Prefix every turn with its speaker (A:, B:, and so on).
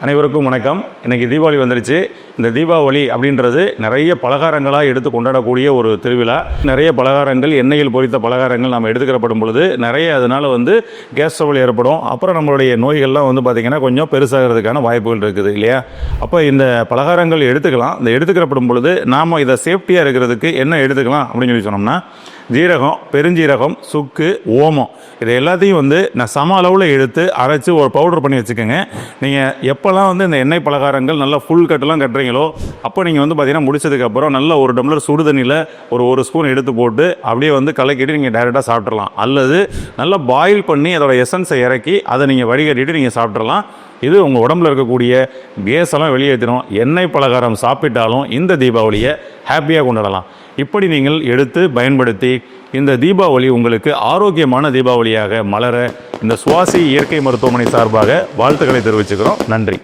A: அனைவருக்கும் வணக்கம். இன்றைக்கி தீபாவளி வந்துருச்சு. இந்த தீபாவளி அப்படின்றது நிறைய பலகாரங்களாக எடுத்து கொண்டாடக்கூடிய ஒரு திருவிழா. நிறைய பலகாரங்கள், எண்ணெயில் பொரித்த பலகாரங்கள் நம்ம எடுத்துக்கிறப்படும் பொழுது நிறைய அதனால் கேஸ் ட்ரபிள் ஏற்படும். அப்புறம் நம்மளுடைய நோய்கள்லாம் பார்த்திங்கன்னா கொஞ்சம் பெருசாகிறதுக்கான வாய்ப்புகள் இருக்குது இல்லையா? அப்போ இந்த பலகாரங்கள் எடுத்துக்கலாம். இந்த எடுத்துக்கிறப்படும் பொழுது நாம் இதை சேஃப்டியாக இருக்கிறதுக்கு என்ன எடுத்துக்கலாம் அப்படின்னு சொல்லி சொன்னோம்னா, ஜீரகம், பெருஞ்சீரகம், சுக்கு, ஓமம் இதை எல்லாத்தையும் நான் சம அளவில் எடுத்து அரைச்சி ஒரு பவுடர் பண்ணி வச்சுக்கோங்க. நீங்கள் எப்போல்லாம் இந்த எண்ணெய் பலகாரங்கள் நல்லா ஃபுல் கட்டெல்லாம் கட்டுறீங்களோ அப்போ நீங்கள் பார்த்தீங்கன்னா முடிச்சதுக்கப்புறம் நல்ல ஒரு டம்ளர் சுடு தண்ணியில் ஒரு ஸ்பூன் எடுத்து போட்டு அப்படியே கலக்கிட்டு நீங்கள் டைரெக்டாக சாப்பிட்றலாம். அல்லது நல்லா பாயில் பண்ணி அதோட எசன்ஸை இறக்கி அதை நீங்கள் வடிகட்டிட்டு நீங்கள் சாப்பிட்றலாம். இது உங்கள் உடம்புல இருக்கக்கூடிய கேஸ் எல்லாம் வெளியேற்றிடும். எண்ணெய் பலகாரம் சாப்பிட்டாலும் இந்த தீபாவளியை ஹாப்பியாக கொண்டாடலாம். இப்படி நீங்கள் எடுத்து பயன்படுத்தி இந்த தீபாவளி உங்களுக்கு ஆரோக்கியமான தீபாவளியாக மலர இந்த சுவாசி இயற்கை மருத்துவமனை சார்பாக வாழ்த்துக்களை தெரிவிச்சுக்கிறோம். நன்றி.